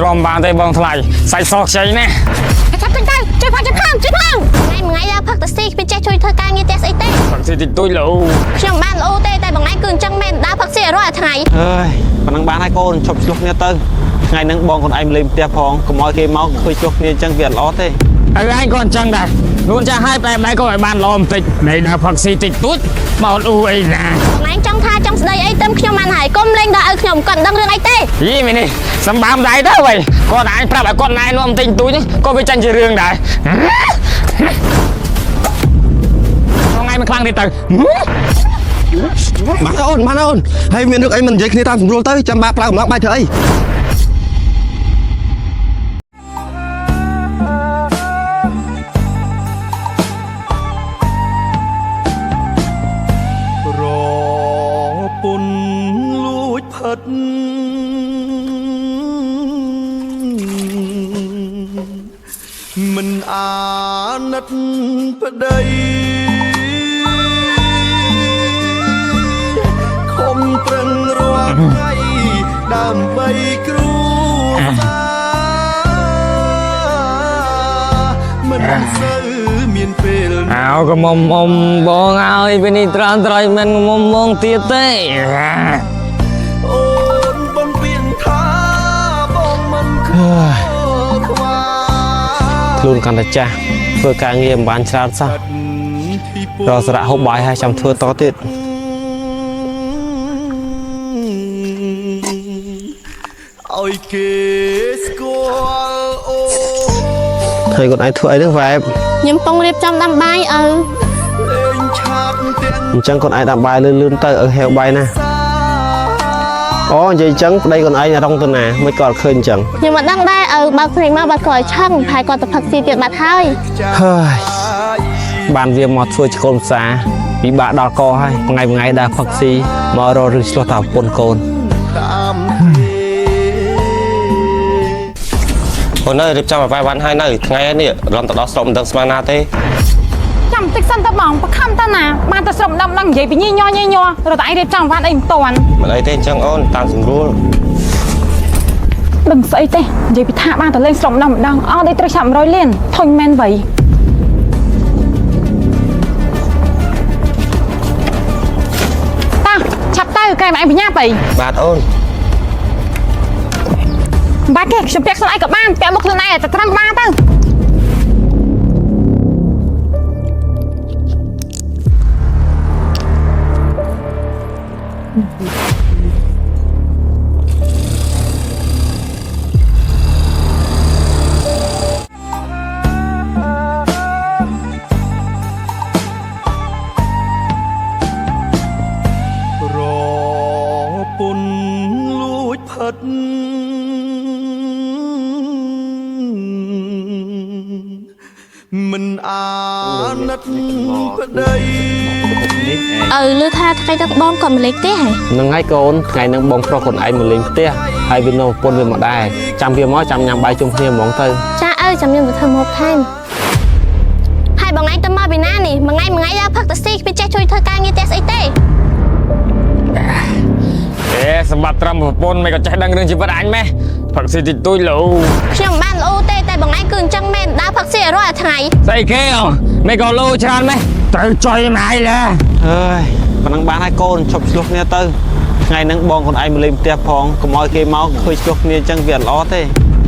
ទ្រាំបានទេបងថ្លៃសាច់សខ្ចីណាចាប់ទៅជួយផងថ្ងៃផឹកតាស៊ីពីចេះជួយធ្វើការងារផ្ទះស្អីទេផឹកស៊ីតិចតួចលោខ្ញុំបានលោទេតែបងឯងគឺអញ្ចឹងមែនដើរផឹកស៊ីរាល់ថ្ងៃអើយប៉ណ្ណឹងបានហើយកូនឈប់ឆ្លុះគ្នាទៅថ្ងៃហ្នឹងបងខ្លួនឯងលេងផ្ទះផងកុំឲ្យគេមកឃើញឆ្លុះគ្នាអញ្ចឹងវាអត់ល្អទេហើយឯងក៏អញ្ចឹងដែរខ្លួនចាស់ហើយតែម៉ែក៏ឲ្យបានល្អបន្តិចនៃដើរផឹកស៊ីតិចតួចមកអត់អ៊ូអីណាបងឯងចង់ថាចង់ស្ដីអីទៅខ្ញុំបានហើយកុំលេងដល់ឲ្យខ្ញុំគាត់ដឹងរឿងអីទេយីមីនេះសម្បាមដែរទៅវិញគាត់ឯងប្រាប់ឲ្យគាត់ណែនាំបន្តិចតួចក៏វាចាញ់ជារឿងដែរថ្ងៃមិនខ្លាំងទេទៅបានអូនហើយមានរឿងអីមិននិយាយគ្នាតាមស្រួលទៅចាំបាក់ប្រើកម្លាំងបាយធ្វើអីរពុនលួចផិតមិនអាណិតប្តីខំប្រឹងរាល់ថ្ងៃដើម្បីគ្រួសារមិនសូវមានពេលអោក៏មុំបងឲ្យពេលនេះត្រាំត្រៃមិនមុំមកទៀតទេអូនបងពៀនថាបងមិនខ្វល់ខ្លួនកាន់តែចាស់ធ្វើការងារមិនបានច្រើនសោះរកសារៈហូបបាយហើយចាំធ្វើតទៀតឲ្យគេស្គាល់អូហើយគាត់ឯងធ្វើអីហ្នឹងវ៉ែបខ្ញុំពងរៀបចំដាំបាយឪលេងឆាប់ទាំងអញ្ចឹងគាត់ឯងដាំបាយលឿនទៅឲ្យហេវបាយណាអូនិយាយអញ្ចឹងប្តីគាត់ឯងរងទៅណាមិនគាត់ឃើញអញ្ចឹងខ្ញុំមិនដឹងដែរឪបើកភ្នែកមកបាត់គាត់ឲ្យឆឹងហើយគាត់ទៅផឹកស៊ីទៀតបាត់ហើយបានវាមកធ្វើឆ្កូនផ្សាពិបាកដល់កហើយថ្ងៃដើរផឹកស៊ីមករករឿងឆ្លោះតាប្រពន្ធកូនតាមអូនអើយរៀបចំឲ្យបាយបានហើយនៅថ្ងៃនេះរំទៅដល់ស្រុកមិនដឹងស្មានណាទេចាំតិចសិនទៅបងបខំទៅណាបានទៅស្រុកដំណឹងនិយាយពីញញ័ររត់ឯងរៀបចំបានអីមិនតាន់មិនអីទេអញ្ចឹងអូនតាមស្រួលដឹងស្អីទេនិយាយពីថាបានទៅលេងស្រុកម្ដងអស់ដីត្រូវឆាប់100លានធុញមែនវៃតាឆាប់ទៅកែម្អែបញ្ញាបៃបាទអូនបាត់ទេខ្ញុំពាក់ខ្លួនឯងក៏បានពាក់មកខ្លួនឯងតែត្រឹមបានទៅរពុនលួចផិតមិនអាណិតប្តីឮថាថ្ងៃទឹកបងគាត់មកលេងផ្ទះហ៎ហ្នឹងហើយកូនថ្ងៃហ្នឹងបងប្រុសខ្លួនឯងមកលេងផ្ទះហើយវានៅប្រពន្ធវាមកដែរចាំវាមកចាំញ៉ាំបាយជុំគ្នាហ្មងទៅចាចាំខ្ញុំទៅធ្វើម្ហូបថែមហើយបងឯងទៅមកពីណានេះមួយថ្ងៃដើរផឹកតាស៊ីពីចេះជួយធ្វើការងារផ្ទះស្អីទេសម្បត្តិត្រឹមប្រពន្ធមិនក៏ចេះដឹងរឿងជីវិតអញម៉េះផឹកស៊ីតិចតួចលោខ្ញុំបានលោទេតែបងឯងគឺអញ្ចឹងមែនដើរផឹកស៊ីរាល់ថ្ងៃស្អីគេមិនក៏លោច្រើនម៉េះត្រូវចុយម៉ៃឡាអើយប៉ណ្ណឹងបានហើយកូនឈប់ឆ្លោះគ្នាទៅថ្ងៃហ្នឹងបងខ្លួនឯងមកលេងផ្ទះផងកុំឲ្យគេមកឃើញឆ្លោះគ្នាអញ្ចឹងវាអត់ល្អទេ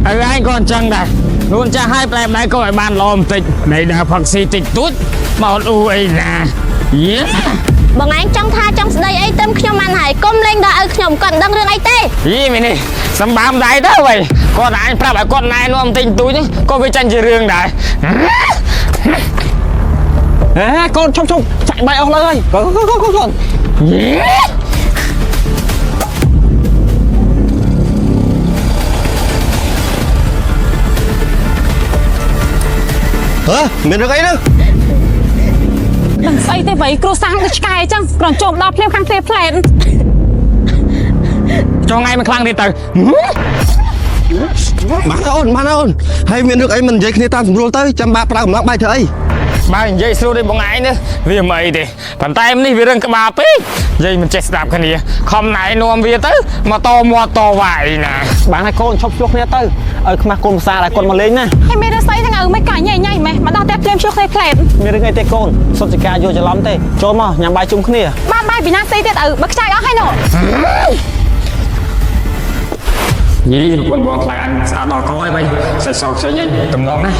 ហើយឯងក៏អញ្ចឹងដែរខ្លួនចាស់ហើយតែម៉ែក៏ឲ្យបានល្អបន្តិចនៃដើរផឹកស៊ីតិចតួចមកអត់អ៊ូអីណាយេបងឯងចង់ថាចង់ស្ដីអីទៅខ្ញុំបានហើយកុំលេងដល់ឲ្យខ្ញុំគាត់ដឹងរឿងអីទេយីមីនេះសម្បាមដែរទៅវិញគាត់ឯងប្រាប់ឲ្យគាត់ណែនាំបន្តិចតួចក៏វាចាញ់ជារឿងដែរកូនឈប់ចាក់បាយអស់លើហើយកូនយេមានរឿងអីហ្នឹងដឹងស្អីទេវៃគ្រូសាំងដូចឆ្កែអញ្ចឹងគ្រាន់ជុំដល់ភ្លាមខាងផ្ទះផ្លែតចុងថ្ងៃមិនខ្លាំងទេទៅបានអូនហើយមានរឿងអីមិននិយាយគ្នាតាមស្រួលទៅចាំបាក់ប្រើកម្លាំងបាយធ្វើអី បើនិយាយស្រួលដូចបងឯងនេះវាមិនអីទេប៉ុន្តែនេះវារឿងក្បាលពេកនិយាយមិនចេះស្ដាប់គ្នាខំណៃនាំវាទៅមកតមាត់តវាយណា បានហើយកូនឈប់ឆ្លោះគ្នាទៅឲ្យខ្មាស់កូនភាសាឲ្យគាត់មកលេងណា ហើយមានរស័យទាំងឪមិនកាញ់ញ៉ៃញ៉ៃម៉េះមកដល់តែភ្លាមឆ្លោះគ្នាផ្លែត មានរឿងអីទេកូនសុទ្ធជាការយល់ច្រឡំទេចូលមកញ៉ាំបាយជុំគ្នា បានបាយពីណាស្អីទៀតឪបើខ្ចាយអស់ហើយនោះ យីបងខ្លាចអញស្អាតដល់កហើយវិញសិតសោកស្អីទំនងណា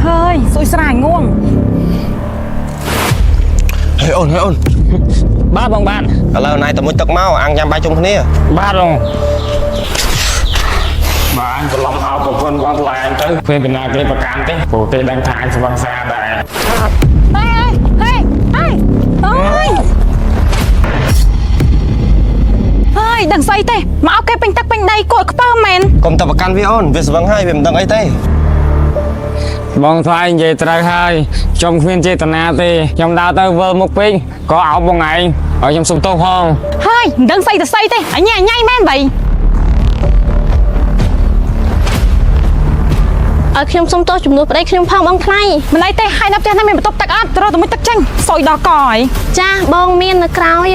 ហើយសួយស្រាយងង ហេអូន បាទបងបាទ ឥឡូវណៃតមួយទឹកមកអាំងញ៉ាំបាយជុំគ្នា បាទបងបាទអញច្រឡំឲ្យប្រពន្ធបងខ្លាចទៅពេលពីណាគេប្រកាន់ទេព្រោះគេដឹងថាអញស្វឹងស្អាតដែរ ហើយដឹងស្អីទេមកគេពេញទឹកពេញដីគួរខ្ពើមែនក ុំតែប្រកាន់វាអូនវាស្វឹងហើយវាមិនដឹងអីទេ បងថ្លៃនិយាយត្រូវហើយខ្ញុំគ្មានចេតនាទេខ្ញុំដើរទៅវិលមុខពេកក៏អោបបងឯងឲ្យខ្ញុំសុំទោសផង ហើយមិនដឹងស្អីទៅស្អីទេអញញ៉ៃមែនបី ឲ្យខ្ញុំសុំទោសជំនួសប្តីខ្ញុំផងបងថ្លៃ មិនអីទេហើយនៅផ្ទះនេះមានបន្ទប់ទឹកអត់រត់ទៅមួយទឹកចេញសួយដល់កហើយ ចាបងមាននៅក្រោយ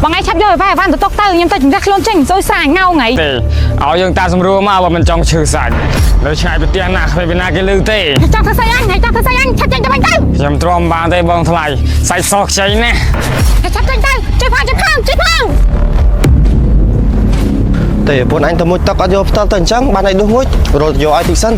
បងឯងឆាប់យកឲ្យវ៉ាន់ទៅតុកទៅខ្ញុំទៅជំរះខ្លួនចេញសួយស្រាយងៅថ្ងៃ ទេឲ្យយើងតាសម្រួលមកបើមិនចង់ឈឺសាច់នៅឆ្ងាយពីផ្ទះណាពេលពីណាគេលឺទេ ចង់ធ្វើស្អីអញចង់ធ្វើស្អីអញឆាប់ចេញទៅវិញទៅ ខ្ញុំទ្រាំបានទេបងថ្លៃសាច់សខ្ចីណាស់ ឆាប់ចេញទៅជួយផង ទេប្រពន្ធអញតមួយទឹកអត់យកផ្ទាល់ទៅអញ្ចឹងបានឲ្យដួសមួយរត់យកឲ្យតិចសិន